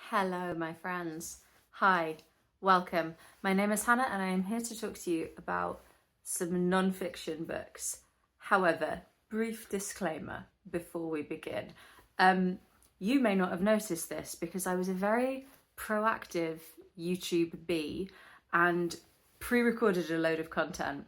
Hello, my friends. Hi, welcome. My name is Hannah and I am here to talk to you about some non-fiction books. However, brief disclaimer before we begin. You may not have noticed this because I was a very proactive YouTube bee and pre-recorded a load of content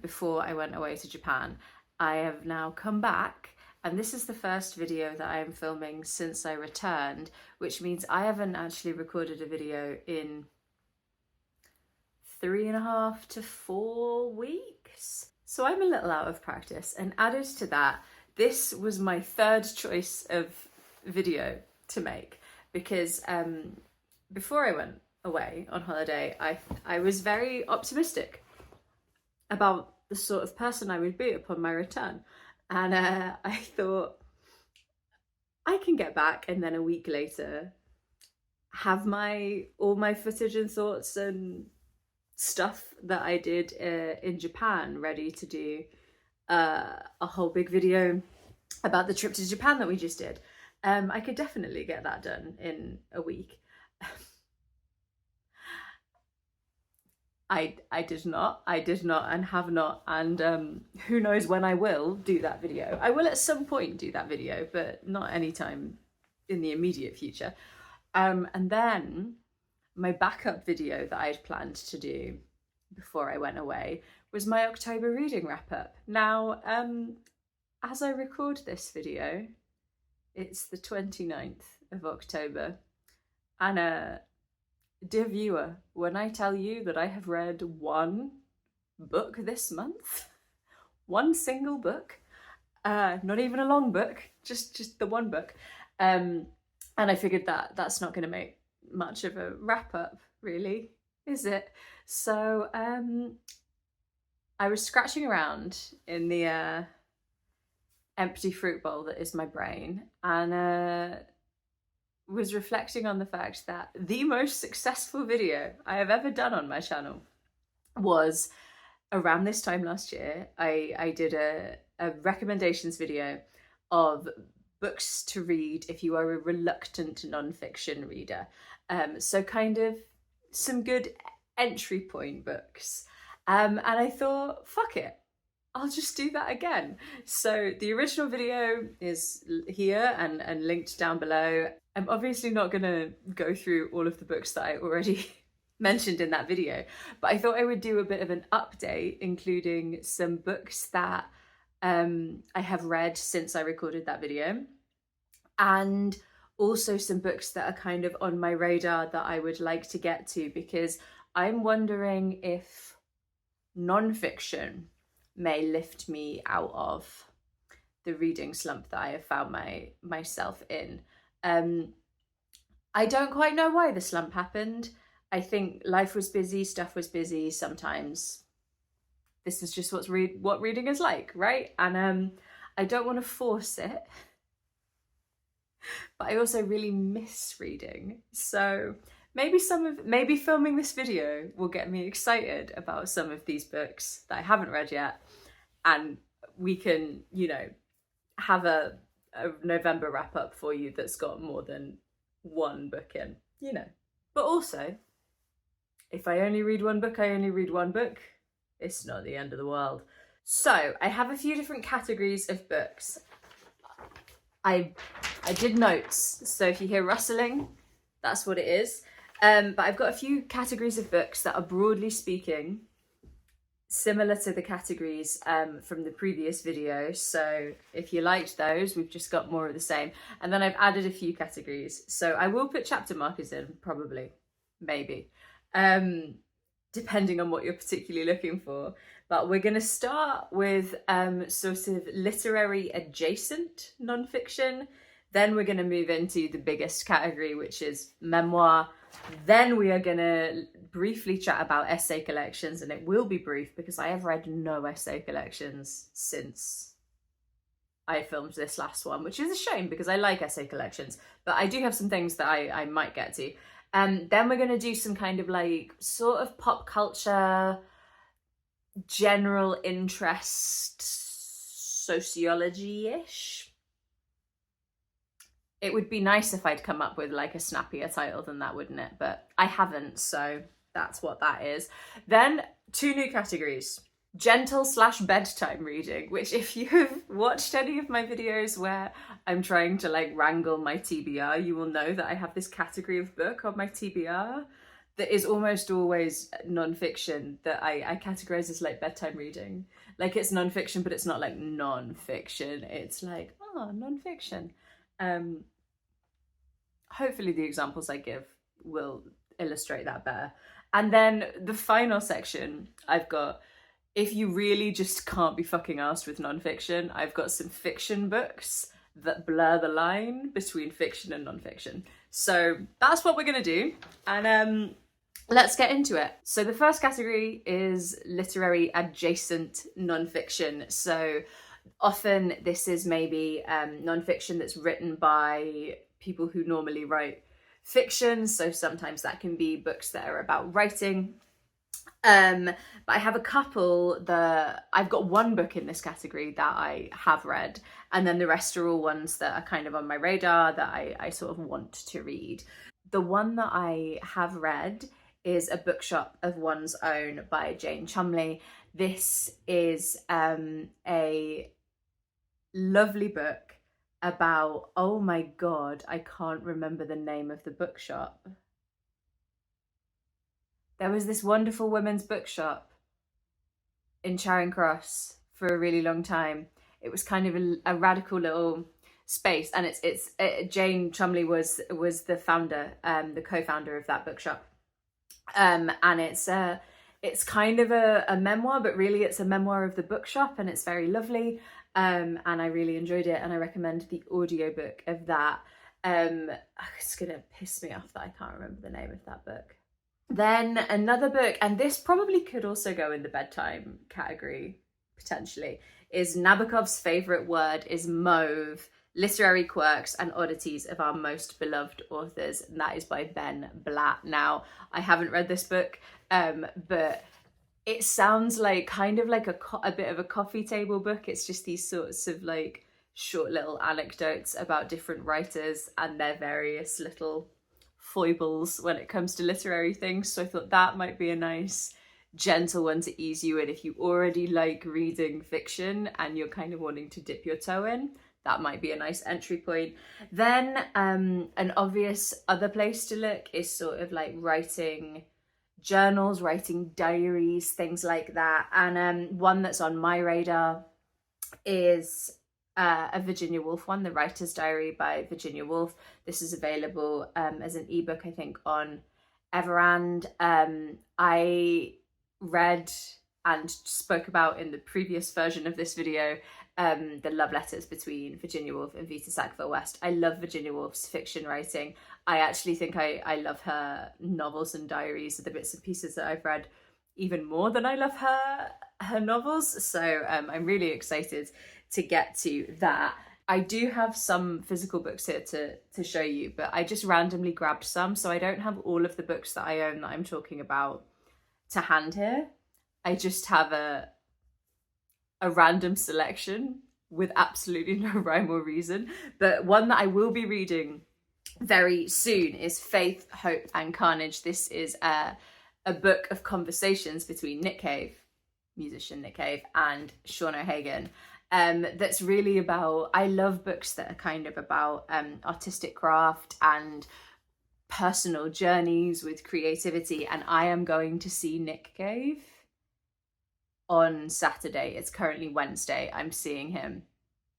before I went away to Japan. I have now come back and this is the first video that I am filming since I returned, which means I haven't actually recorded a video in 3.5 to 4 weeks. So I'm a little out of practice, and added to that, this was my third choice of video to make because before I went away on holiday, I was very optimistic about the sort of person I would be upon my return. And I thought, I can get back and then a week later have all my footage and thoughts and stuff that I did in Japan ready to do a whole big video about the trip to Japan that we just did. I could definitely get that done in a week. I did not and have not, and who knows when I will do that video. I will at some point do that video, but not anytime in the immediate future. And then my backup video that I'd planned to do before I went away was my October reading wrap up. Now, as I record this video, it's the 29th of October, and dear viewer, when I tell you that I have read one book this month, one single book, not even a long book, just the one book, and I figured that that's not going to make much of a wrap up, really, is it? So I was scratching around in the empty fruit bowl that is my brain, and was reflecting on the fact that the most successful video I have ever done on my channel was around this time last year. I did a recommendations video of books to read if you are a reluctant non-fiction reader. So kind of some good entry point books. And I thought, fuck it, I'll just do that again. So the original video is here and linked down below. I'm obviously not going to go through all of the books that I already mentioned in that video, but I thought I would do a bit of an update, including some books that I have read since I recorded that video, and also some books that are kind of on my radar that I would like to get to, because I'm wondering if non-fiction may lift me out of the reading slump that I have found myself in. I don't quite know why the slump happened. I think life was busy, stuff was busy. Sometimes this is just what reading is like, right? And I don't want to force it, but I also really miss reading. So maybe filming this video will get me excited about some of these books that I haven't read yet, and we can, have a November wrap up for you that's got more than one book in, But also, if I only read one book, I only read one book. It's not the end of the world. So I have a few different categories of books. I did notes, so if you hear rustling, that's what it is. But I've got a few categories of books that are, broadly speaking, similar to the categories from the previous video. So if you liked those, we've just got more of the same. And then I've added a few categories. So I will put chapter markers in, probably, maybe, depending on what you're particularly looking for. But we're going to start with sort of literary adjacent non-fiction. Then we're going to move into the biggest category, which is memoir. Then we are going to briefly chat about essay collections, and it will be brief because I have read no essay collections since I filmed this last one, which is a shame because I like essay collections, but I do have some things that I might get to. Then we're going to do some kind of like sort of pop culture, general interest, sociology-ish. It would be nice if I'd come up with like a snappier title than that, wouldn't it? But I haven't, so that's what that is. Then 2 new categories. Gentle/bedtime reading, which if you've watched any of my videos where I'm trying to like wrangle my TBR, you will know that I have this category of book on my TBR that is almost always non-fiction that I categorize as like bedtime reading. Like it's non-fiction, but it's not like non-fiction. It's like, oh, non-fiction. Hopefully the examples I give will illustrate that better. And then the final section, I've got, if you really just can't be fucking arsed with non-fiction, I've got some fiction books that blur the line between fiction and non-fiction. So that's what we're gonna do. And let's get into it. So the first category is literary adjacent non-fiction. So often this is maybe non-fiction that's written by people who normally write fiction. So sometimes that can be books that are about writing. But I have a couple that I've got one book in this category that I have read, and then the rest are all ones that are kind of on my radar that I sort of want to read. The one that I have read is A Bookshop of One's Own by Jane Cholmeley. This is a lovely book about, oh my God, I can't remember the name of the bookshop. There was this wonderful women's bookshop in Charing Cross for a really long time. It was kind of a radical little space, and it's Jane Cholmeley was the founder, the co-founder of that bookshop, and it's kind of a memoir, but really it's a memoir of the bookshop, and it's very lovely, and I really enjoyed it, and I recommend the audiobook of that. It's gonna piss me off that I can't remember the name of that book. Then another book, and this probably could also go in the bedtime category, potentially, is Nabokov's favourite word is mauve, Literary Quirks and Oddities of Our Most Beloved Authors, and that is by Ben Blatt. Now, I haven't read this book, but it sounds like kind of like a bit of a coffee table book. It's just these sorts of like short little anecdotes about different writers and their various little foibles when it comes to literary things. So I thought that might be a nice gentle one to ease you in if you already like reading fiction and you're kind of wanting to dip your toe in. That might be a nice entry point. Then an obvious other place to look is sort of like writing journals, writing diaries, things like that. And one that's on my radar is a Virginia Woolf one, The Writer's Diary by Virginia Woolf. This is available as an ebook, I think, on Everand. I read and spoke about in the previous version of this video the love letters between Virginia Woolf and Vita Sackville-West. I love Virginia Woolf's fiction writing. I actually think I love her novels and diaries, the bits and pieces that I've read, even more than I love her novels. So I'm really excited to get to that. I do have some physical books here to show you, but I just randomly grabbed some, so I don't have all of the books that I own that I'm talking about to hand here. I just have a random selection with absolutely no rhyme or reason. But one that I will be reading very soon is Faith, Hope and Carnage. This is a book of conversations between Nick Cave, musician Nick Cave, and Séan O'Hagan. That's really about, I love books that are kind of about artistic craft and personal journeys with creativity, and I am going to see Nick Cave on Saturday. It's currently Wednesday. I'm seeing him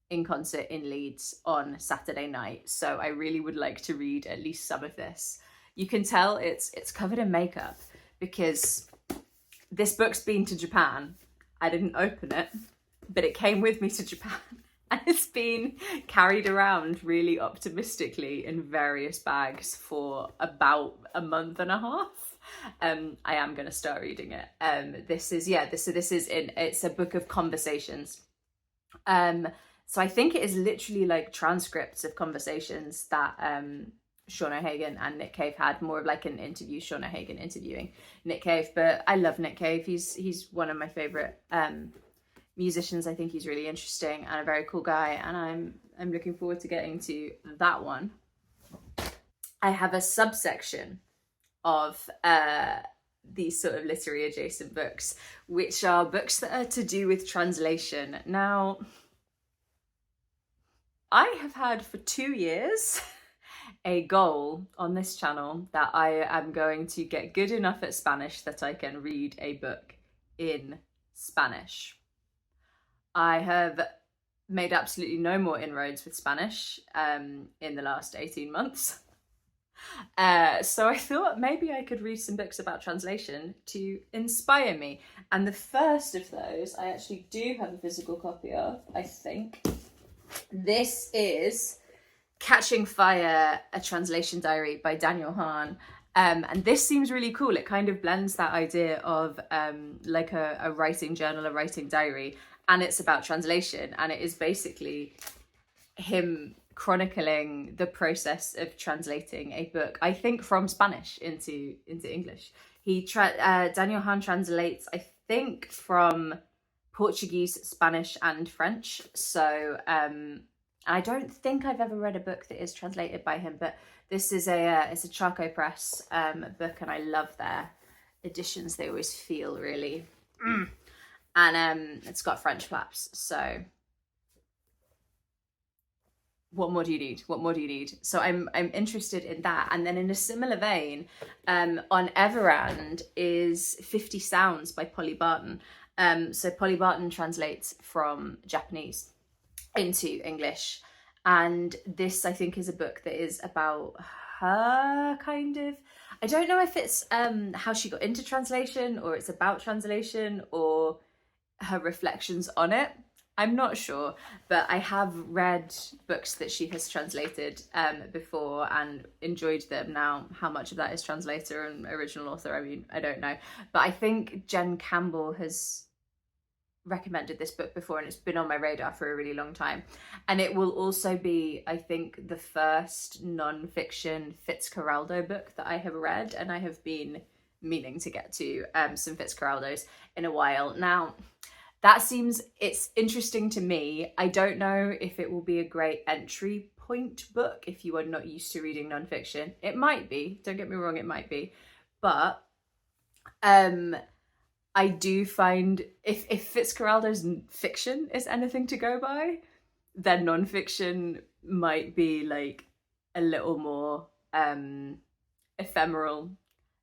in concert in Leeds on Saturday night, so I really would like to read at least some of this. You can tell it's covered in makeup because this book's been to Japan. I didn't open it, but it came with me to Japan and it's been carried around really optimistically in various bags for about a month and a half. I am going to start reading it. It's a book of conversations. So I think it is literally like transcripts of conversations that Séan O'Hagan and Nick Cave had, more of like an interview, Séan O'Hagan interviewing Nick Cave. But I love Nick Cave. He's one of my favourite musicians. I think he's really interesting and a very cool guy, and I'm looking forward to getting to that one. I have a subsection of these sort of literary adjacent books, which are books that are to do with translation. Now, I have had for 2 years a goal on this channel that I am going to get good enough at Spanish that I can read a book in Spanish. I have made absolutely no more inroads with Spanish in the last 18 months. So I thought maybe I could read some books about translation to inspire me. And the first of those I actually do have a physical copy of, I think. This is Catching Fire, a translation diary by Daniel Hahn. And this seems really cool. It kind of blends that idea of like a writing journal, a writing diary, and it's about translation. And it is basically him chronicling the process of translating a book, I think from Spanish into English. Daniel Hahn translates, I think, from Portuguese, Spanish and French. So I don't think I've ever read a book that is translated by him, but this is it's a Charco Press book, and I love their editions. They always feel really and it's got French flaps. So what more do you need? What more do you need? So I'm interested in that. And then in a similar vein, on Everand is 50 Sounds by Polly Barton. So Polly Barton translates from Japanese into English. And this, I think, is a book that is about her, kind of. I don't know if it's how she got into translation, or it's about translation, or her reflections on it. I'm not sure, but I have read books that she has translated before and enjoyed them. Now, how much of that is translator and original author, I mean, I don't know. But I think Jenn Campbell has recommended this book before, and it's been on my radar for a really long time. And it will also be, I think, the first non-fiction Fitzcarraldo book that I have read, and I have been meaning to get to some Fitzcarraldos in a while. Now, it's interesting to me. I don't know if it will be a great entry point book if you are not used to reading nonfiction. It might be, don't get me wrong, it might be. But I do find if Fitzcarraldo's fiction is anything to go by, then nonfiction might be like a little more ephemeral,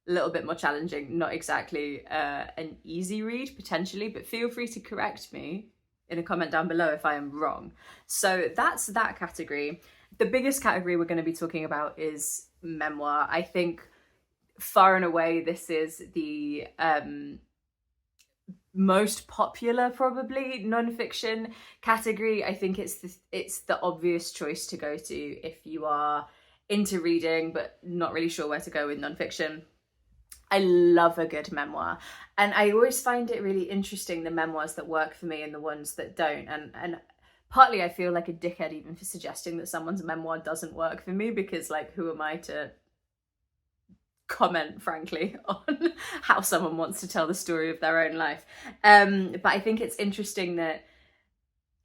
a little bit more challenging, not exactly an easy read potentially, but feel free to correct me in a comment down below if I am wrong. So that's that category. The biggest category we're going to be talking about is memoir. I think far and away this is the most popular, probably, non-fiction category. I think it's the obvious choice to go to if you are into reading but not really sure where to go with non-fiction. I love a good memoir, and I always find it really interesting, the memoirs that work for me and the ones that don't, and partly I feel like a dickhead even for suggesting that someone's memoir doesn't work for me, because like, who am I to comment, frankly, on how someone wants to tell the story of their own life. But I think it's interesting that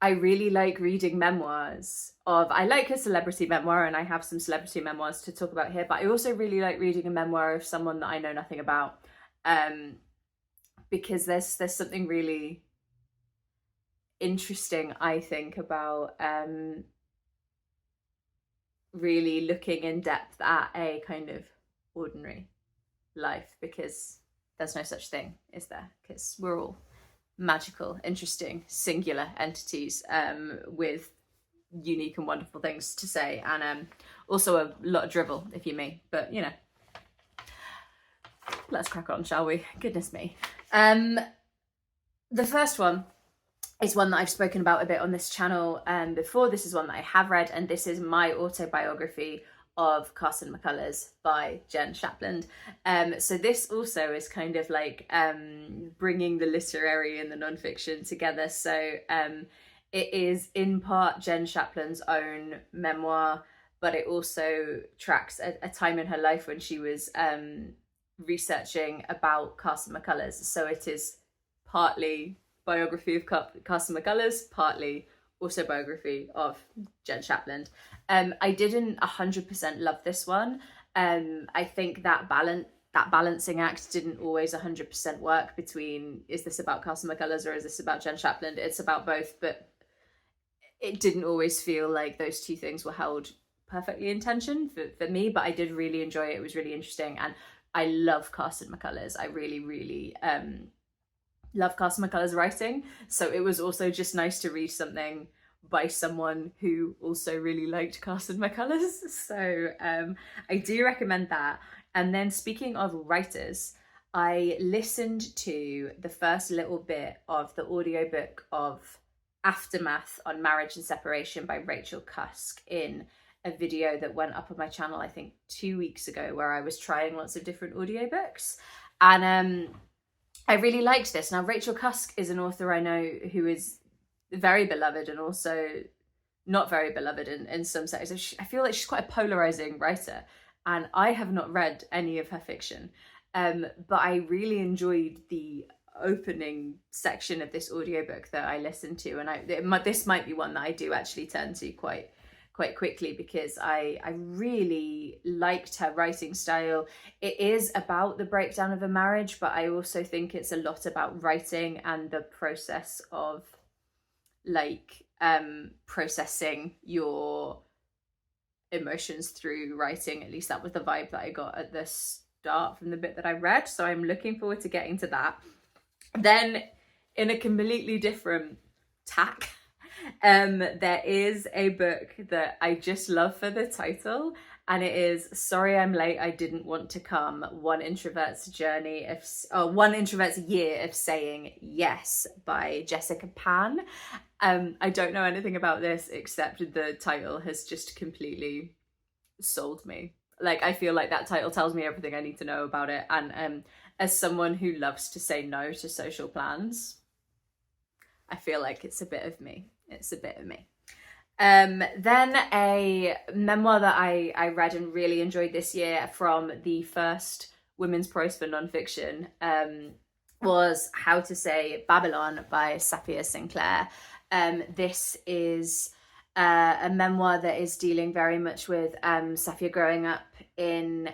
I really like reading memoirs of, I like a celebrity memoir, and I have some celebrity memoirs to talk about here, but I also really like reading a memoir of someone that I know nothing about, because there's something really interesting, I think, about really looking in depth at a kind of ordinary life, because there's no such thing, is there? Because we're all magical, interesting, singular entities with unique and wonderful things to say, and also a lot of drivel, if you may, but you know, let's crack on, shall we? Goodness me. The first one is one that I've spoken about a bit on this channel before. This is one that I have read, and this is my autobiography of Carson McCullers by Jenn Shapland. So this also is kind of like bringing the literary and the non-fiction together. So it is in part Jenn Shapland's own memoir, but it also tracks a time in her life when she was researching about Carson McCullers. So it is partly biography of Carson McCullers, partly autobiography of Jenn Shapland. I didn't 100% love this one. I think that balancing act didn't always 100% work between, is this about Carson McCullers or is this about Jenn Shapland? It's about both, but it didn't always feel like those two things were held perfectly in tension for me, but I did really enjoy it. It was really interesting, and I love Carson McCullers. I really, really love Carson McCullers' writing, so it was also just nice to read something by someone who also really liked Carson McCullers. So I do recommend that. And then speaking of writers, I listened to the first little bit of the audiobook of Aftermath on Marriage and Separation by Rachel Cusk in a video that went up on my channel, I think 2 weeks ago, where I was trying lots of different audiobooks. And I really liked this. Now, Rachel Cusk is an author I know who is very beloved and also not very beloved in some sense. I feel like she's quite a polarizing writer, and I have not read any of her fiction. But I really enjoyed the opening section of this audiobook that I listened to, and this might be one that I do actually turn to quite quickly, because I really liked her writing style. It is about the breakdown of a marriage, but I also think it's a lot about writing and the process of processing your emotions through writing. At least that was the vibe that I got at the start from the bit that I read, so I'm looking forward to getting to that. Then, in a completely different tack, there is a book that I just love for the title, and it is Sorry I'm Late, I Didn't Want to Come, One Introvert's Year of Saying Yes by Jessica Pan. I don't know anything about this except the title has just completely sold me. Like, I feel like that title tells me everything I need to know about it, and as someone who loves to say no to social plans, I feel like it's a bit of me. It's a bit of me. Then a memoir that I read and really enjoyed this year from the first Women's Prize for Nonfiction was How to Say Babylon by Safiya Sinclair. This is a memoir that is dealing very much with Safiya growing up in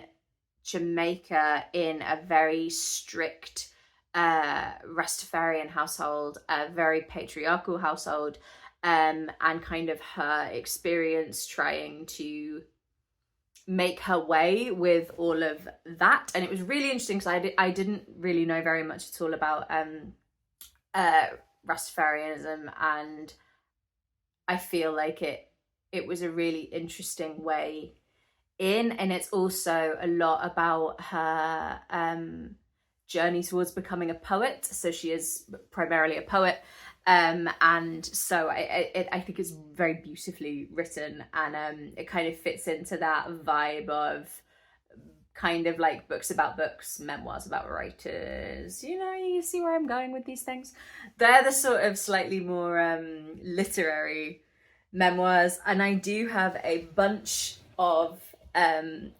Jamaica in a very strict Rastafarian household, a very patriarchal household, and kind of her experience trying to make her way with all of that. And it was really interesting because I didn't really know very much at all about Rastafarianism, and I feel like it was a really interesting way in, and it's also a lot about her journey towards becoming a poet. So she is primarily a poet, and so I think it's very beautifully written, and it kind of fits into that vibe of kind of like books about books, memoirs about writers. You know, you see where I'm going with these things. They're the sort of slightly more literary memoirs, and I do have a bunch of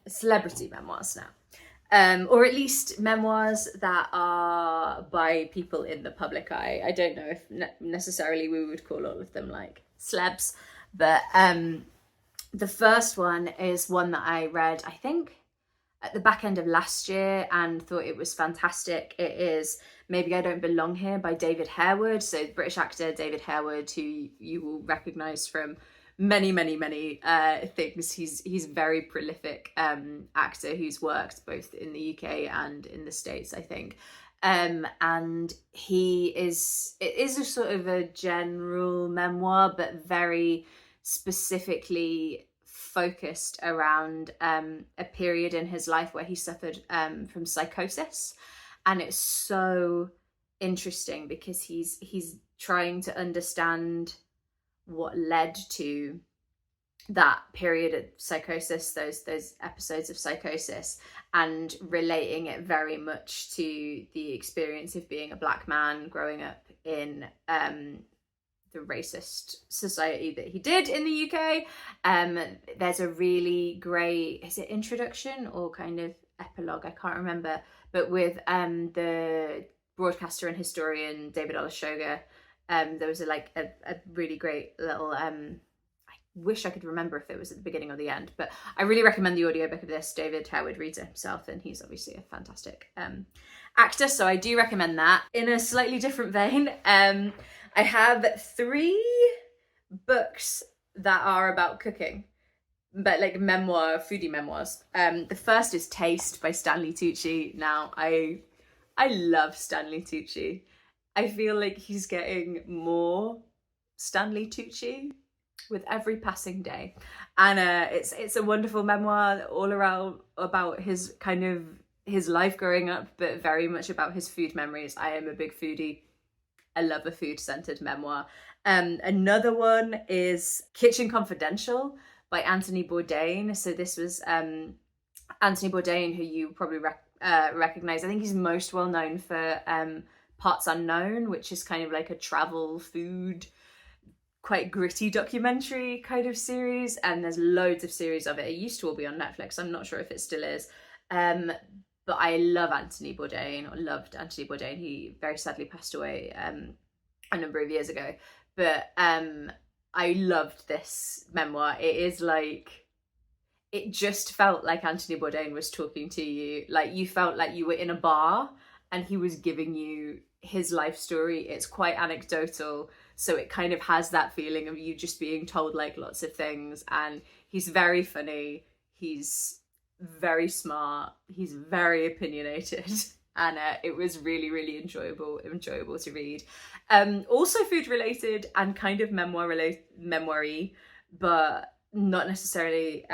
celebrity memoirs now, or at least memoirs that are by people in the public eye. I don't know if necessarily we would call all of them like celebs, but the first one is one that I read, I think, at the back end of last year and thought it was fantastic. It is Maybe I Don't Belong Here by David Harewood. So British actor David Harewood, who you will recognise from many things. He's a very prolific actor who's worked both in the UK and in the States, I think. And it is a sort of a general memoir, but very specifically focused around a period in his life where he suffered from psychosis. And it's so interesting because he's trying to understand what led to that period of psychosis, those episodes of psychosis, and relating it very much to the experience of being a Black man growing up in the racist society that he did in the UK. There's a really great, is it introduction or kind of epilogue? I can't remember, but with the broadcaster and historian David Olusoga. There was a really great little I wish I could remember if it was at the beginning or the end, but I really recommend the audiobook of this. David Harewood reads it himself, and he's obviously a fantastic actor, so I do recommend that. In a slightly different vein, I have 3 books that are about cooking, but like foodie memoirs. The first is Taste by Stanley Tucci. Now, I love Stanley Tucci. I feel like he's getting more Stanley Tucci with every passing day, and it's a wonderful memoir all around about his life growing up, but very much about his food memories. I am a big foodie. I love a food-centered memoir. Another one is Kitchen Confidential by Anthony Bourdain. So this was Anthony Bourdain, who you probably recognize. I think he's most well known for Parts Unknown, which is kind of like a travel food, quite gritty documentary kind of series, and there's loads of series of it. It used to all be on Netflix. I'm not sure if it still is. But I loved Anthony Bourdain. He very sadly passed away a number of years ago. But I loved this memoir. It just felt like Anthony Bourdain was talking to you. Like, you felt like you were in a bar and he was giving you his life story. It's quite anecdotal, so it kind of has that feeling of you just being told like lots of things. And he's very funny. He's very smart. He's very opinionated. And it was really, really enjoyable to read. Also food related and kind of memoir-y, but not necessarily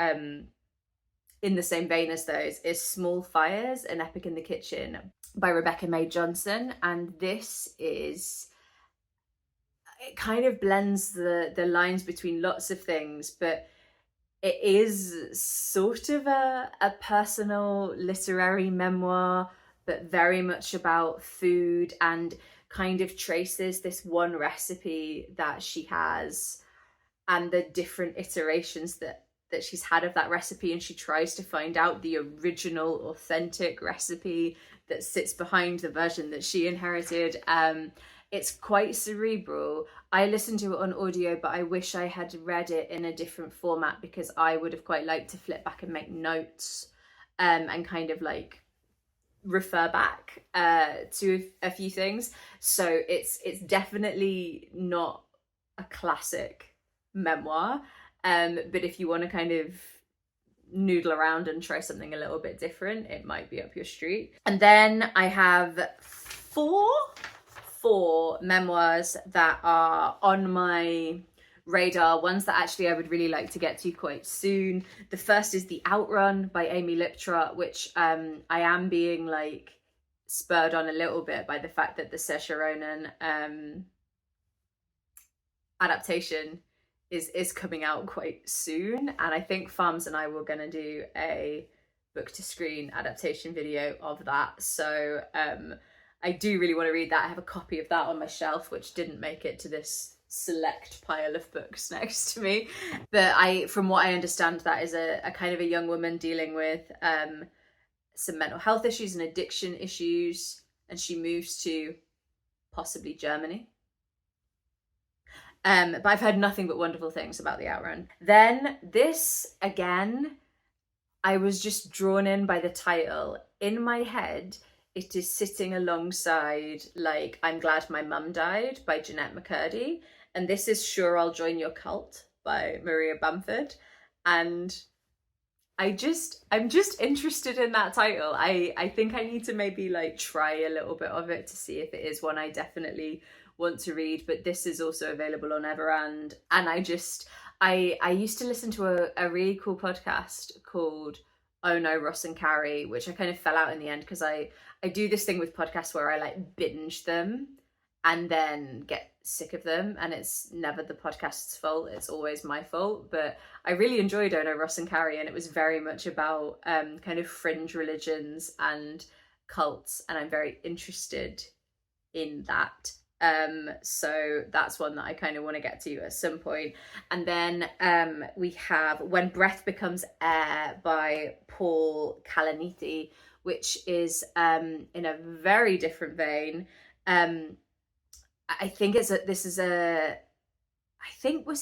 in the same vein as those, is Small Fires, An Epic in the Kitchen by Rebecca May Johnson. And this is, it kind of blends the lines between lots of things, but it is sort of a personal literary memoir, but very much about food, and kind of traces this one recipe that she has and the different iterations that she's had of that recipe, and she tries to find out the original authentic recipe that sits behind the version that she inherited. It's quite cerebral. I listened to it on audio, but I wish I had read it in a different format, because I would have quite liked to flip back and make notes and kind of like refer back to a few things. So it's definitely not a classic memoir, but if you want to kind of noodle around and try something a little bit different, it might be up your street. And then I have four memoirs that are on my radar, ones that actually I would really like to get to quite soon. The first is The Outrun by Amy Liptrot, which I am being like spurred on a little bit by the fact that the Saoirse Ronan adaptation is coming out quite soon, and I think Farms and I were going to do a book to screen adaptation video of that. So I do really want to read that. I have a copy of that on my shelf, which didn't make it to this select pile of books next to me. But from what I understand, that is a kind of a young woman dealing with some mental health issues and addiction issues, and she moves to possibly Germany. But I've heard nothing but wonderful things about The Outrun. Then this, again, I was just drawn in by the title. In my head, it is sitting alongside like I'm Glad My Mum Died by Jeanette McCurdy, and this is Sure I'll Join Your Cult by Maria Bamford. And I'm just interested in that title. I think I need to maybe like try a little bit of it to see if it is one I definitely want to read. But this is also available on Everand, and I used to listen to a really cool podcast called Oh No, Ross and Carrie, which I kind of fell out in the end, because I do this thing with podcasts where I like binge them and then get sick of them, and it's never the podcast's fault, it's always my fault. But I really enjoyed Oh No, Ross and Carrie, and it was very much about kind of fringe religions and cults, and I'm very interested in that So that's one that I kind of want to get to at some point. And then we have When Breath Becomes Air by Paul Kalanithi, which is in a very different vein. I think was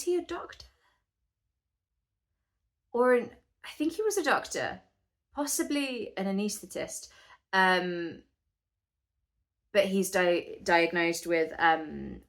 he a doctor? I think he was a doctor, possibly an anaesthetist. But he's diagnosed with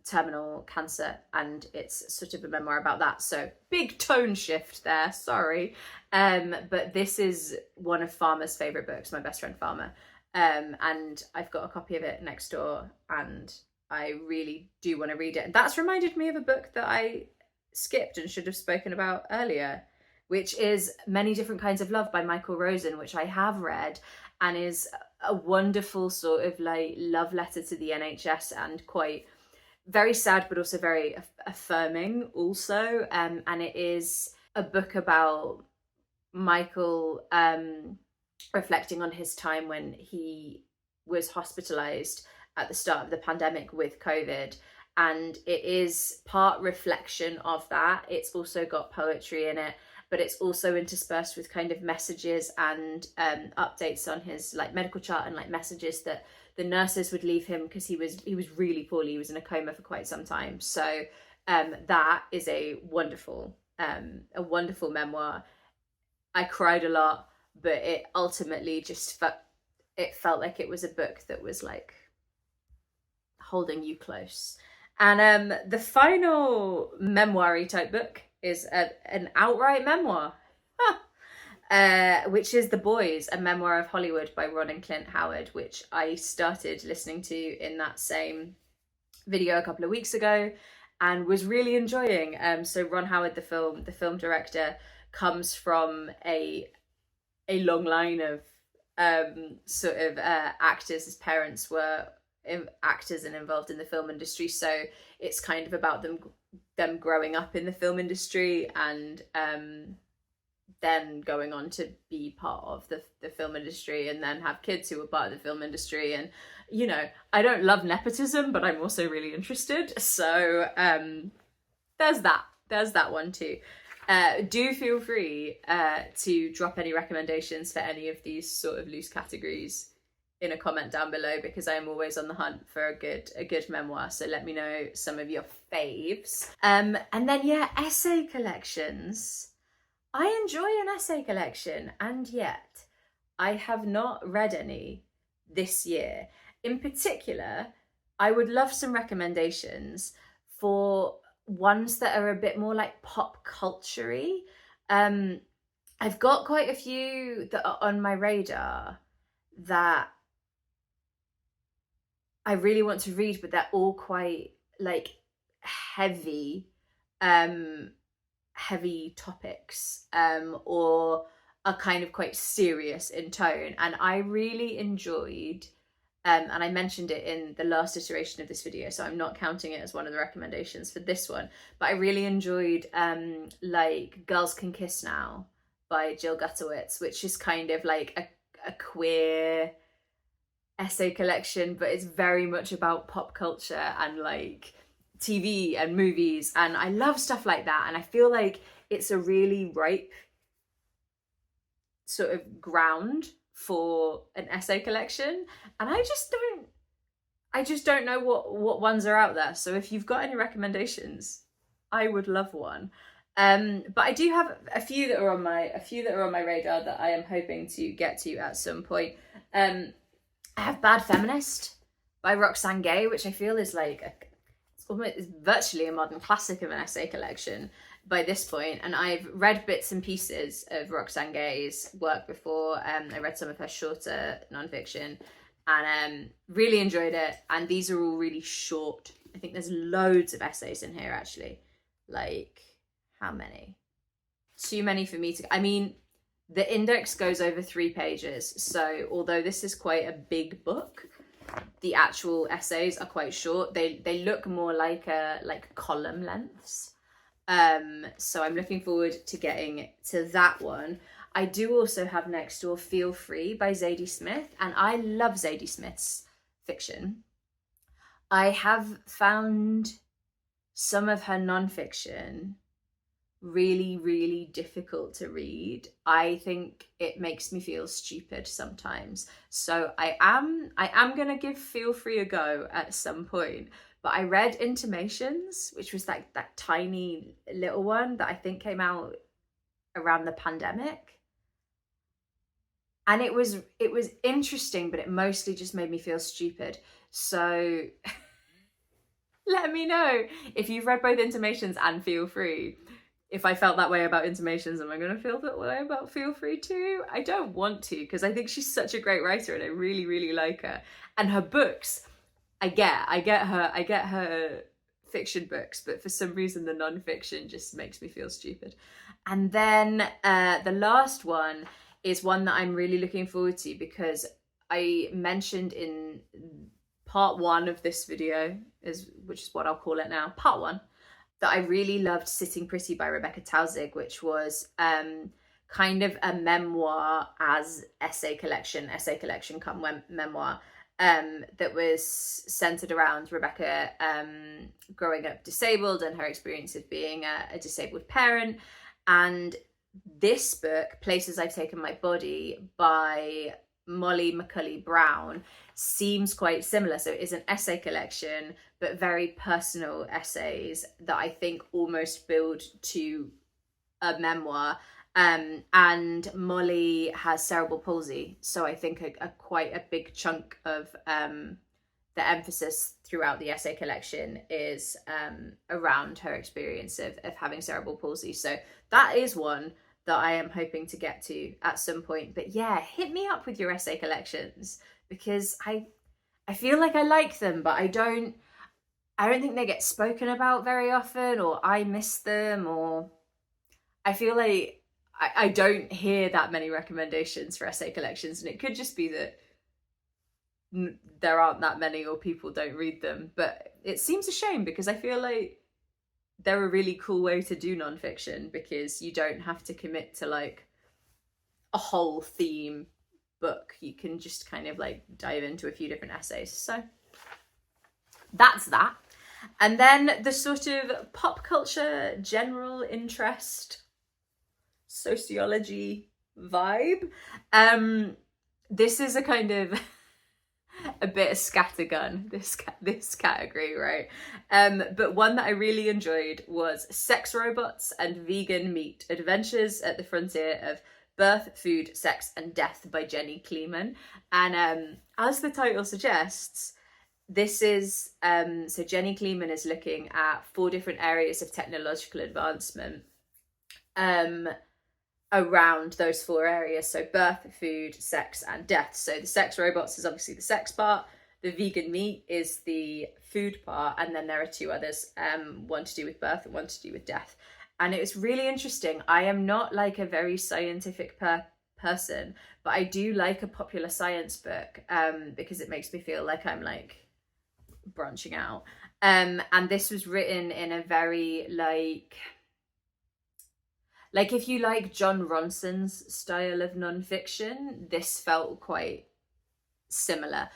terminal cancer, and it's sort of a memoir about that. So big tone shift there, sorry. But this is one of Farmer's favourite books, my best friend Farmer. And I've got a copy of it next door, and I really do want to read it. And that's reminded me of a book that I skipped and should have spoken about earlier, which is Many Different Kinds of Love by Michael Rosen, which I have read, and is a wonderful sort of like love letter to the NHS, and quite very sad but also very affirming also. And it is a book about Michael reflecting on his time when he was hospitalized at the start of the pandemic with COVID. And it is part reflection of that. It's also got poetry in it, but it's also interspersed with kind of messages and updates on his like medical chart, and like messages that the nurses would leave him because he was really poorly. He was in a coma for quite some time. So that is a wonderful memoir. I cried a lot, but it ultimately just felt like it was a book that was like holding you close. And the final memoir-y type book is an outright memoir, which is The Boys, a memoir of Hollywood by Ron and Clint Howard, which I started listening to in that same video a couple of weeks ago and was really enjoying. So Ron Howard, the film director, comes from a long line of actors. His parents were actors and involved in the film industry, so it's kind of about them growing up in the film industry and then going on to be part of the film industry, and then have kids who are part of the film industry. And you know, I don't love nepotism, but I'm also really interested, so there's that one too. Do feel free to drop any recommendations for any of these sort of loose categories in a comment down below, because I'm always on the hunt for a good memoir. So let me know some of your faves. And then yeah, essay collections. I enjoy an essay collection, and yet I have not read any this year. In particular, I would love some recommendations for ones that are a bit more like pop culture-y. I've got quite a few that are on my radar that I really want to read, but they're all quite like heavy topics, or are kind of quite serious in tone. And I really enjoyed, and I mentioned it in the last iteration of this video, so I'm not counting it as one of the recommendations for this one, but I really enjoyed like Girls Can Kiss Now by Jill Guttowitz, which is kind of like a queer essay collection, but it's very much about pop culture and like TV and movies, and I love stuff like that. And I feel like it's a really ripe sort of ground for an essay collection, and I just don't know what ones are out there. So if you've got any recommendations, I would love one. But I do have a few that are on my radar that I am hoping to get to at some point. I have Bad Feminist by Roxane Gay, which I feel is like it's virtually a modern classic of an essay collection by this point. And I've read bits and pieces of Roxane Gay's work before. I read some of her shorter nonfiction and really enjoyed it. And these are all really short. I think there's loads of essays in here actually. Like, how many? Too many for me to... I mean, the index goes over 3 pages. So although this is quite a big book, the actual essays are quite short. They look more like column lengths. So I'm looking forward to getting to that one. I do also have next door Feel Free by Zadie Smith, and I love Zadie Smith's fiction. I have found some of her non-fiction really, really difficult to read. I think it makes me feel stupid sometimes. So I am gonna give Feel Free a go at some point. But I read Intimations, which was like that tiny little one that I think came out around the pandemic. And it was interesting, but it mostly just made me feel stupid. So let me know if you've read both Intimations and Feel Free. If I felt that way about Intimations, am I going to feel that way about Feel Free too? I don't want to, because I think she's such a great writer and I really, really like her. And her books, I get her fiction books, but for some reason the non-fiction just makes me feel stupid. And then the last one is one that I'm really looking forward to, because I mentioned in part 1 of this video, which is what I'll call it now, part 1, that I really loved Sitting Pretty by Rebecca Tausig, which was kind of a memoir as essay collection come memoir, that was centered around Rebecca growing up disabled and her experience of being a disabled parent. And this book, Places I've Taken My Body by Molly McCullers Brown, seems quite similar. So it is an essay collection, but very personal essays that I think almost build to a memoir. And Molly has cerebral palsy, so I think a quite a big chunk of the emphasis throughout the essay collection is around her experience of having cerebral palsy. So that is one that I am hoping to get to at some point. But yeah, hit me up with your essay collections, because I feel like I like them, but I don't think they get spoken about very often, or I miss them, or I feel like I don't hear that many recommendations for essay collections, and it could just be that there aren't that many or people don't read them. But it seems a shame, because I feel like they're a really cool way to do nonfiction, because you don't have to commit to like a whole theme book. You can just kind of like dive into a few different essays. So that's that. And then the sort of pop culture general interest sociology vibe. This is a kind of a bit of scattergun, this category, right? But one that I really enjoyed was Sex Robots and Vegan Meat: Adventures at the Frontier of Birth, Food, Sex and Death by Jenny Kleeman. And as the title suggests, this is so Jenny Kleeman is looking at 4 different areas of technological advancement around those 4 areas. So birth, food, sex and death. So the sex robots is obviously the sex part, the vegan meat is the food part, and then there are 2 others, one to do with birth and one to do with death. And it was really interesting. I am not like a very scientific person, but I do like a popular science book because it makes me feel like I'm like branching out. And this was written in a very like if you like John Ronson's style of nonfiction, this felt quite similar.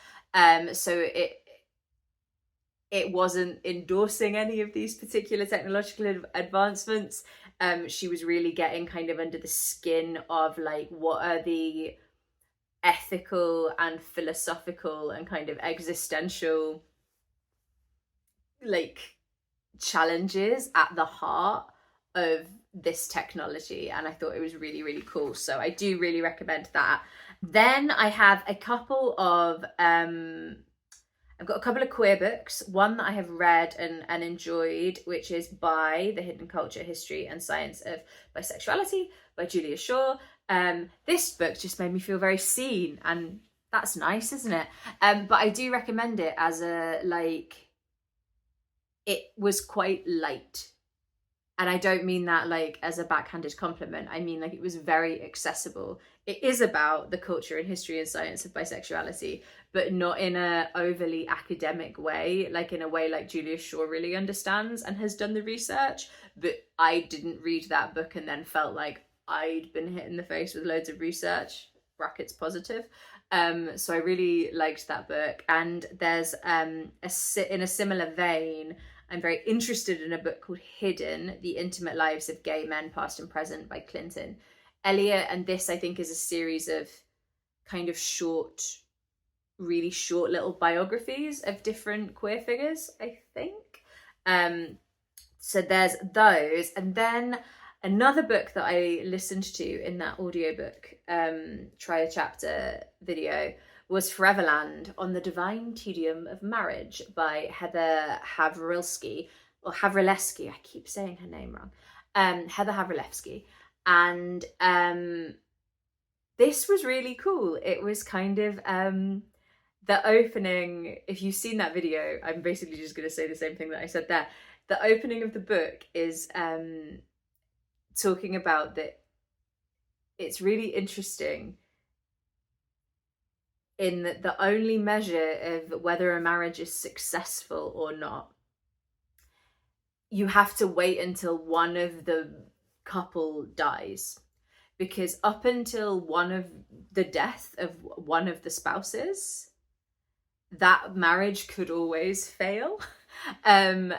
So it wasn't endorsing any of these particular technological advancements. She was really getting kind of under the skin of like, what are the ethical and philosophical and kind of existential like challenges at the heart of this technology, and I thought it was really, really cool. So I do really recommend that. Then I have a couple of I've got a couple of queer books. One that I have read and enjoyed, which is by The Hidden Culture, History and Science of Bisexuality by Julia Shaw. This book just made me feel very seen, and that's nice, isn't it? But I do recommend it as a it was quite light. And I don't mean that like as a backhanded compliment. I mean like it was very accessible. It is about the culture and history and science of bisexuality, but not in a overly academic way, like in a way like Julia Shaw really understands and has done the research. But I didn't read that book and then felt like I'd been hit in the face with loads of research. brackets positive. So I really liked that book. And there's in a similar vein, I'm very interested in a book called Hidden: The Intimate Lives of Gay Men, Past and Present by Clinton Elliott. And this, I think, is a series of kind of really short little biographies of different queer figures, I think. So there's those. And then another book that I listened to in that audiobook, Try a Chapter video, was Foreverland: On the Divine Tedium of Marriage by Heather Havrilesky, or Havrilesky, I keep saying her name wrong, Heather Havrilesky. And this was really cool. It was kind of the opening. If you've seen that video, I'm basically just going to say the same thing that I said there. The opening of the book is talking about that it's really interesting in that the only measure of whether a marriage is successful or not, you have to wait until one of the couple dies. Because up until the death of one of the spouses, that marriage could always fail. And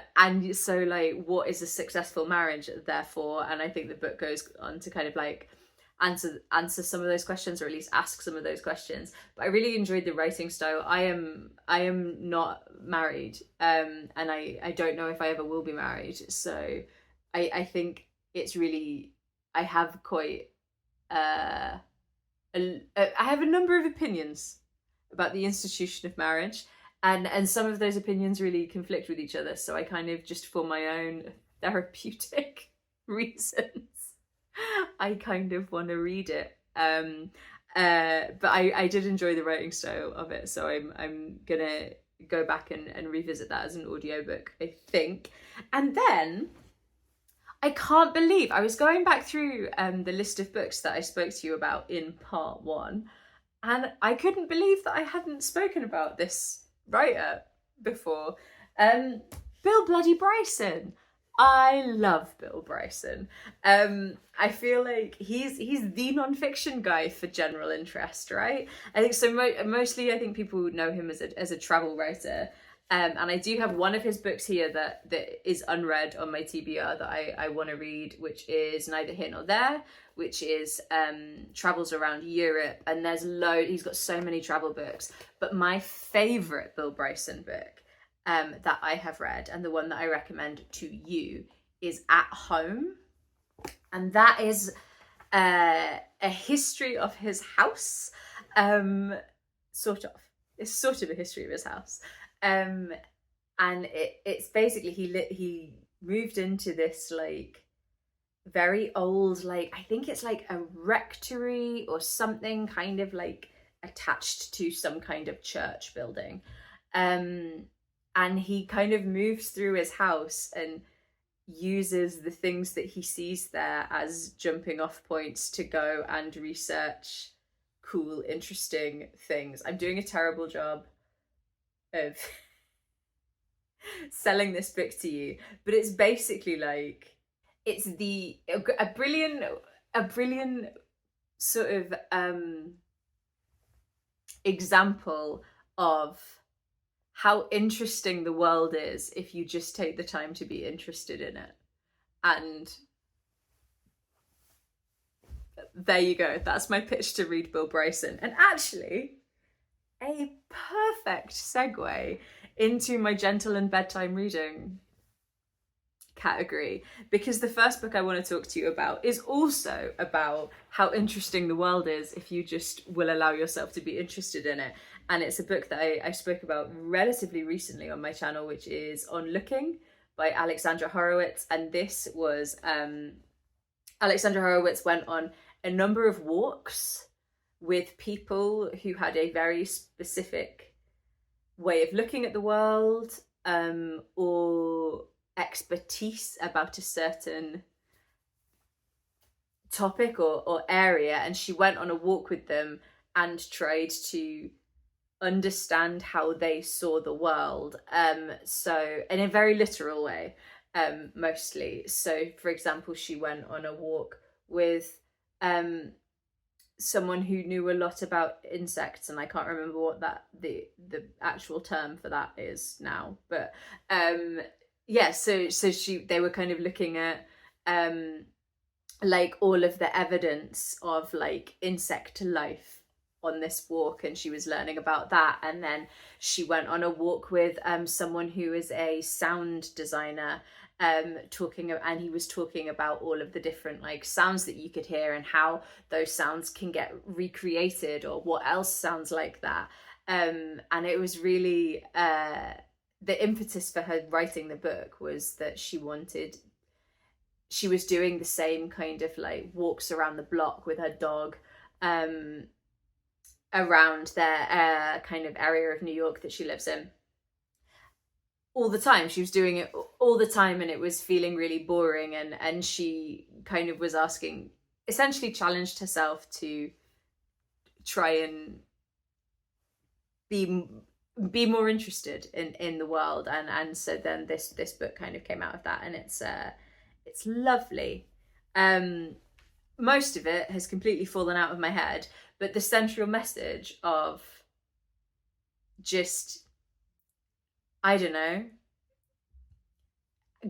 so, like, what is a successful marriage, therefore? And I think the book goes on to kind of like answer some of those questions, or at least ask some of those questions. But I really enjoyed the writing style. I am not married, and I don't know if I ever will be married. So I think it's really, I have quite I have a number of opinions about the institution of marriage, and some of those opinions really conflict with each other. So I kind of, just for my own therapeutic reasons, I kind of want to read it. But I did enjoy the writing style of it, so I'm gonna go back and revisit that as an audiobook, I think. And then I can't believe, I was going back through the list of books that I spoke to you about in part 1, and I couldn't believe that I hadn't spoken about this writer before. Bill Bloody Bryson. I love Bill Bryson. I feel like he's the non-fiction guy for general interest, right? I think so. Mostly, I think people know him as a travel writer. And I do have one of his books here that is unread on my TBR that I want to read, which is Neither Here Nor There, which is travels around Europe. And he's got so many travel books. But my favourite Bill Bryson book that I have read, and the one that I recommend to you, is At Home. And that is a history of his house, sort of. It's sort of a history of his house. And it's basically, he moved into this like very old, like, I think it's like a rectory or something, kind of like attached to some kind of church building. And he kind of moves through his house and uses the things that he sees there as jumping off points to go and research cool, interesting things. I'm doing a terrible job of selling this book to you, but it's basically like, it's a brilliant sort of example of how interesting the world is if you just take the time to be interested in it. And there you go. That's my pitch to read Bill Bryson. And actually, a perfect segue into my gentle and bedtime reading category, because the first book I want to talk to you about is also about how interesting the world is if you just will allow yourself to be interested in it. And it's a book that I spoke about relatively recently on my channel, which is On Looking by Alexandra Horowitz. And this was, Alexandra Horowitz went on a number of walks with people who had a very specific way of looking at the world, or expertise about a certain topic or area. And she went on a walk with them and tried to understand how they saw the world, so in a very literal way, mostly. So for example, she went on a walk with someone who knew a lot about insects, and I can't remember what the actual term for that is now, but yeah, so they were kind of looking at like all of the evidence of like insect life on this walk, and she was learning about that. And then she went on a walk with someone who is a sound designer, and he was talking about all of the different like sounds that you could hear and how those sounds can get recreated, or what else sounds like that. And it was really the impetus for her writing the book was that she was doing the same kind of like walks around the block with her dog around their kind of area of New York that she lives in all the time. She was doing it all the time, and it was feeling really boring, and she kind of was asking, essentially challenged herself to try and be more interested in the world, and so then this book kind of came out of that, and it's lovely. Most of it has completely fallen out of my head, but the central message of just, I don't know,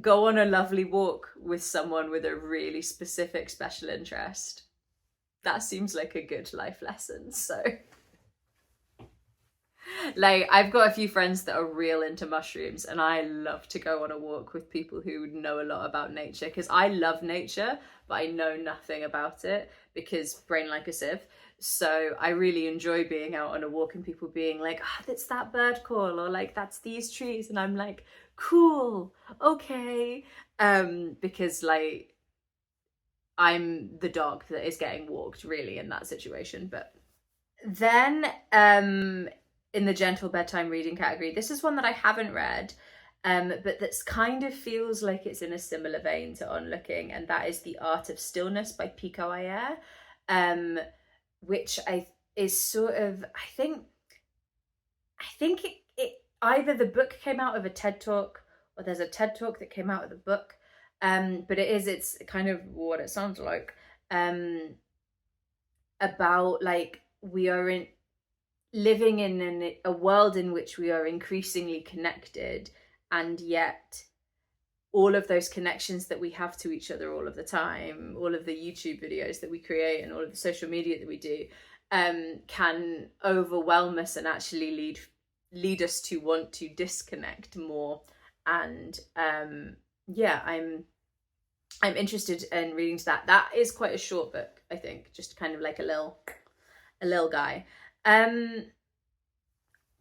go on a lovely walk with someone with a really specific special interest. That seems like a good life lesson. So like, I've got a few friends that are real into mushrooms, and I love to go on a walk with people who know a lot about nature, because I love nature, but I know nothing about it, because brain like a sieve. So I really enjoy being out on a walk and people being like, oh, that's that bird call, or like, that's these trees. And I'm like, cool, okay. Because like, I'm the dog that is getting walked really in that situation. But then in the gentle bedtime reading category, this is one that I haven't read, but that's kind of feels like it's in a similar vein to Onlooking, and that is The Art of Stillness by Pico Iyer, which is sort of, I think it either the book came out of a TED Talk, or there's a TED Talk that came out of the book, but it's kind of what it sounds like, about like, we are living in a world in which we are increasingly connected, and yet all of those connections that we have to each other all of the time, all of the YouTube videos that we create and all of the social media that we do, can overwhelm us and actually lead us to want to disconnect more. And yeah, I'm interested in reading to that. That is quite a short book, I think, just kind of like a little guy.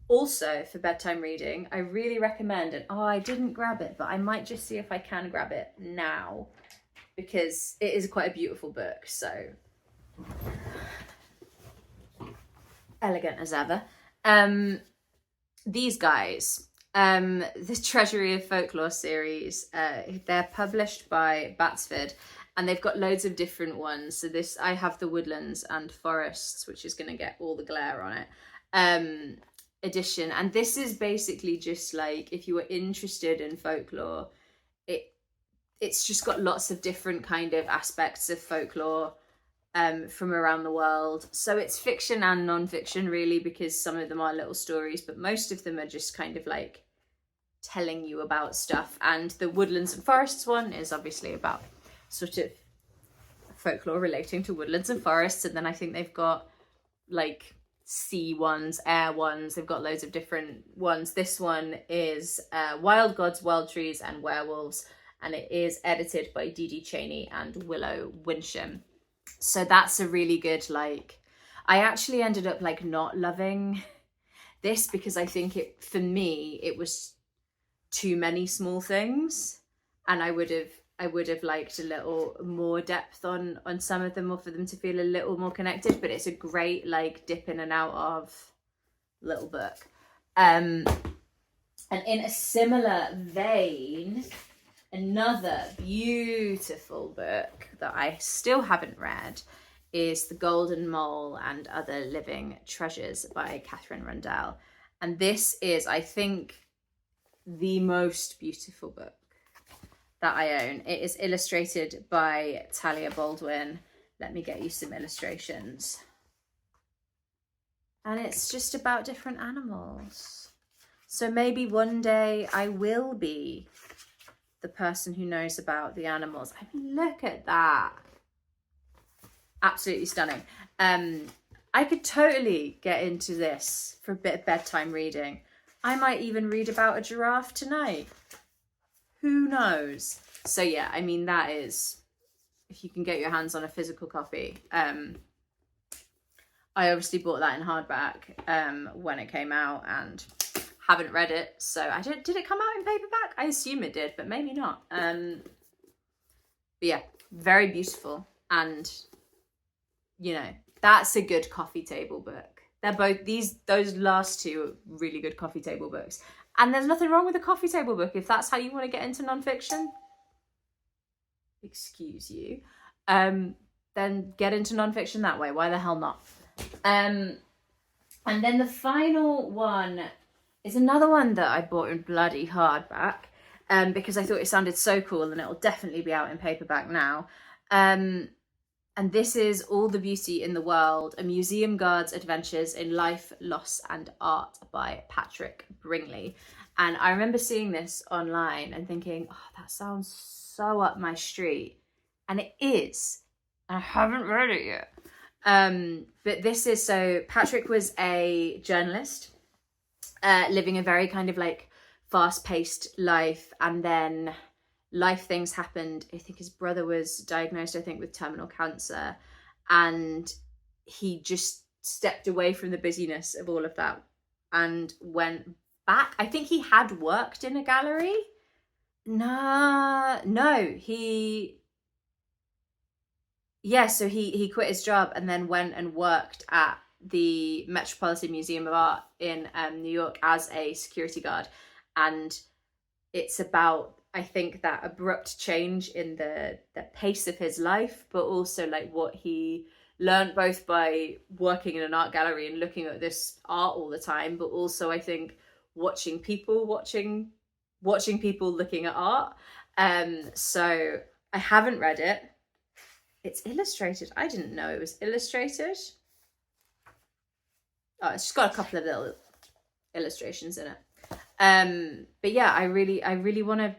Also, for bedtime reading, I really recommend, and I didn't grab it, but I might just see if I can grab it now, because it is quite a beautiful book. So elegant as ever. These guys, the Treasury of Folklore series, they're published by Batsford, and they've got loads of different ones. So this, I have the Woodlands and Forests, which is going to get all the glare on it, edition. And this is basically just like, if you were interested in folklore, it's just got lots of different kind of aspects of folklore from around the world. So it's fiction and non-fiction really, because some of them are little stories, but most of them are just kind of like telling you about stuff. And the Woodlands and Forests one is obviously about sort of folklore relating to woodlands and forests. And then I think they've got like sea ones, air ones, they've got loads of different ones. This one is Wild Gods, Wild Trees and Werewolves, and it is edited by Dee Dee Cheney and Willow Winsham. So that's a really good, like, I actually ended up like not loving this, because I think for me it was too many small things, and I would have liked a little more depth on some of them, or for them to feel a little more connected. But it's a great like dip in and out of little book. And in a similar vein, another beautiful book that I still haven't read is The Golden Mole and Other Living Treasures by Catherine Rundell. And this is, I think, the most beautiful book that I own. It is illustrated by Talia Baldwin. Let me get you some illustrations. And it's just about different animals. So maybe one day I will be the person who knows about the animals. I mean, look at that. Absolutely stunning. I could totally get into this for a bit of bedtime reading. I might even read about a giraffe tonight. Who knows? So yeah, I mean, that is, if you can get your hands on a physical copy. I obviously bought that in hardback when it came out and haven't read it. So did it come out in paperback? I assume it did, but maybe not. But yeah, very beautiful. And, you know, that's a good coffee table book. They're both, those last two are really good coffee table books. And there's nothing wrong with a coffee table book if that's how you want to get into nonfiction. Excuse you. Then get into nonfiction that way. Why the hell not? And then the final one is another one that I bought in bloody hardback because I thought it sounded so cool, and it'll definitely be out in paperback now. And this is All the Beauty in the World, A Museum Guard's Adventures in Life, Loss and Art by Patrick Bringley. And I remember seeing this online and thinking, oh, that sounds so up my street. And it is. I haven't read it yet. But this is, so Patrick was a journalist living a very kind of like fast-paced life, and then life things happened. I think his brother was diagnosed, with terminal cancer, and he just stepped away from the busyness of all of that and went back. I think he had worked in a gallery. So he quit his job and then went and worked at the Metropolitan Museum of Art in New York as a security guard. And it's about, I think, that abrupt change in the pace of his life, but also like what he learned both by working in an art gallery and looking at this art all the time, but also I think watching people looking at art. So I haven't read it. It's illustrated. I didn't know it was illustrated. Oh, it's just got a couple of little illustrations in it. But yeah, I really want to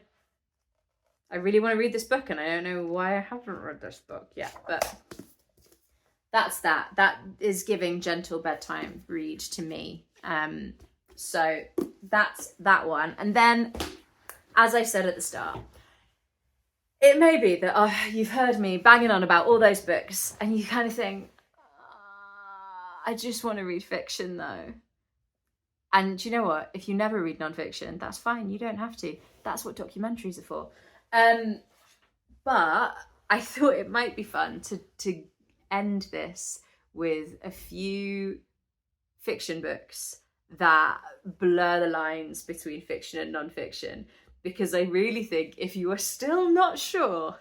read this book, and I don't know why I haven't read this book yet, but that's that. That is giving gentle bedtime read to me. So that's that one. And then, as I said at the start, it may be that you've heard me banging on about all those books and you kind of think, I just want to read fiction though. And you know what? If you never read nonfiction, that's fine. You don't have to. That's what documentaries are for. But I thought it might be fun to end this with a few fiction books that blur the lines between fiction and nonfiction, because I really think if you are still not sure,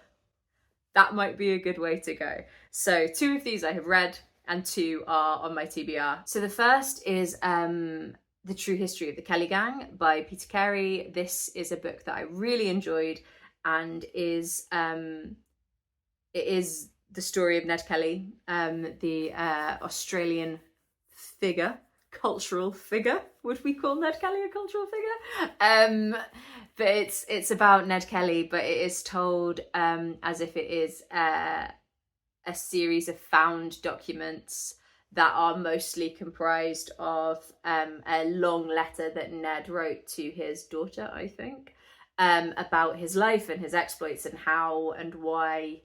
that might be a good way to go. So 2 of these I have read and 2 are on my TBR. So the first is The True History of the Kelly Gang by Peter Carey. This is a book that I really enjoyed, and it is the story of Ned Kelly, the Australian cultural figure. Would we call Ned Kelly a cultural figure? But it's about Ned Kelly, but it is told as if it is a series of found documents that are mostly comprised of a long letter that Ned wrote to his daughter, I think, about his life and his exploits and how and why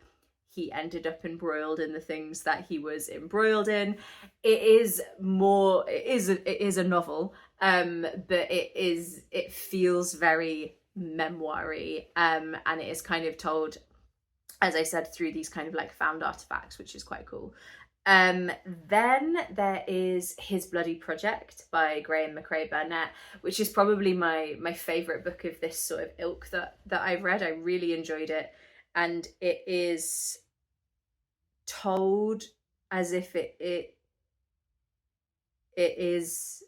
he ended up embroiled in the things that he was embroiled in. It is a novel, but it feels very memoir-y, and it is kind of told, as I said, through these kind of like found artifacts, which is quite cool. Then there is His Bloody Project by Graham McRae Burnett, which is probably my favourite book of this sort of ilk that I've read. I really enjoyed it, and it is told as if it is,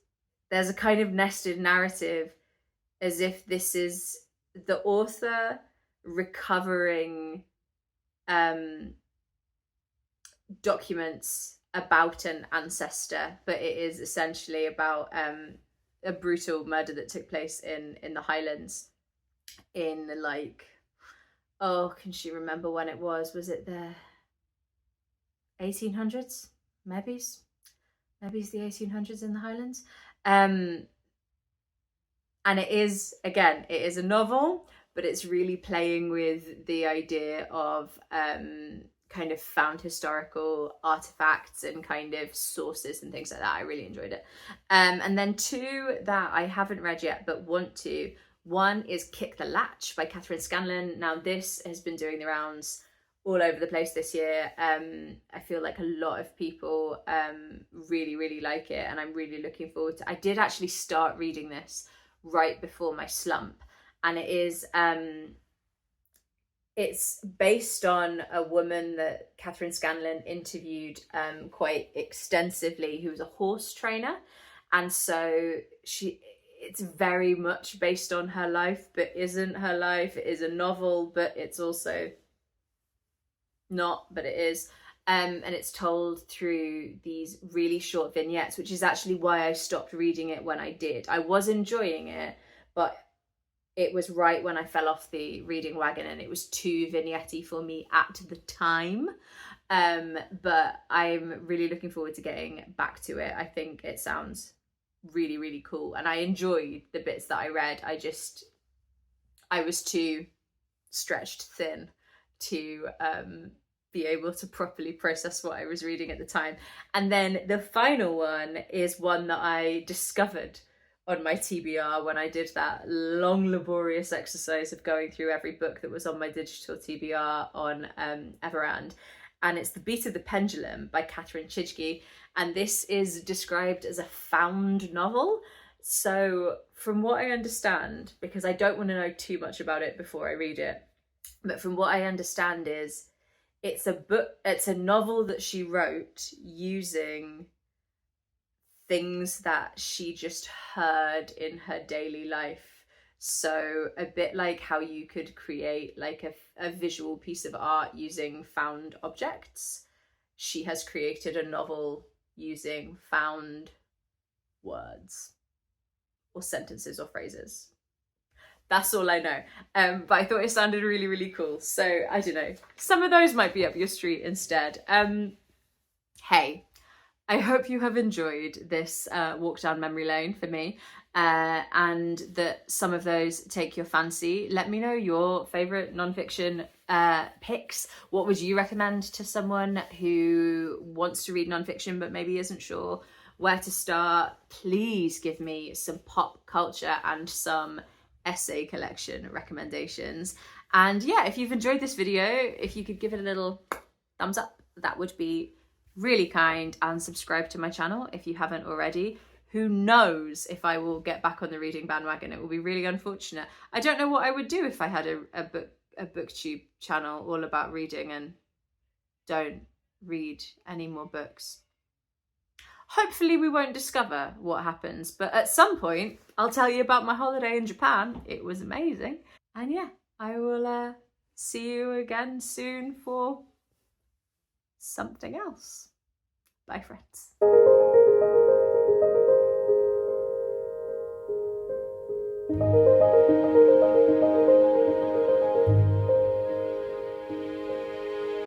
there's a kind of nested narrative, as if this is the author recovering documents about an ancestor, but it is essentially about a brutal murder that took place in the Highlands in like, oh, can she remember when it was? Was it the 1800s? Maybe it's the 1800s in the Highlands. And it is, again, it is a novel, but it's really playing with the idea of kind of found historical artifacts and kind of sources and things like that. I really enjoyed it. And then two that I haven't read yet but want to. One is Kick the Latch by Catherine Scanlon. Now this has been doing the rounds all over the place this year. I feel like a lot of people really like it, and I'm really looking forward to. I did actually start reading this right before my slump, and it is it's based on a woman that Catherine Scanlon interviewed quite extensively, who was a horse trainer, and so it's very much based on her life, but isn't her life. It is a novel, but it's also not, but it is. And it's told through these really short vignettes, which is actually why I stopped reading it when I did. I was enjoying it, but it was right when I fell off the reading wagon and it was too vignette-y for me at the time. But I'm really looking forward to getting back to it. I think it sounds really cool, and I enjoyed the bits that I read. I was too stretched thin to be able to properly process what I was reading at the time. And then the final one is one that I discovered on my TBR when I did that long laborious exercise of going through every book that was on my digital TBR on Everand, and it's The Beat of the Pendulum by Catherine Chidgey, and this is described as a found novel. So from what I understand, because I don't want to know too much about it before I read it, but from what I understand is it's a novel that she wrote using things that she just heard in her daily life. So a bit like how you could create like a visual piece of art using found objects, she has created a novel using found words or sentences or phrases. That's all I know. But I thought it sounded really cool. So I don't know, some of those might be up your street instead. Hey, I hope you have enjoyed this walk down memory lane for me, and that some of those take your fancy. Let me know your favourite non-fiction picks. What would you recommend to someone who wants to read non-fiction but maybe isn't sure where to start? Please give me some pop culture and some essay collection recommendations. And yeah, if you've enjoyed this video, if you could give it a little thumbs up, that would be really kind, and subscribe to my channel if you haven't already. Who knows if I will get back on the reading bandwagon. It will be really unfortunate. I don't know what I would do if I had a booktube channel all about reading and don't read any more books. Hopefully we won't discover what happens, but at some point I'll tell you about my holiday in Japan. It was amazing. And yeah, I will see you again soon for something else. Bye, friends.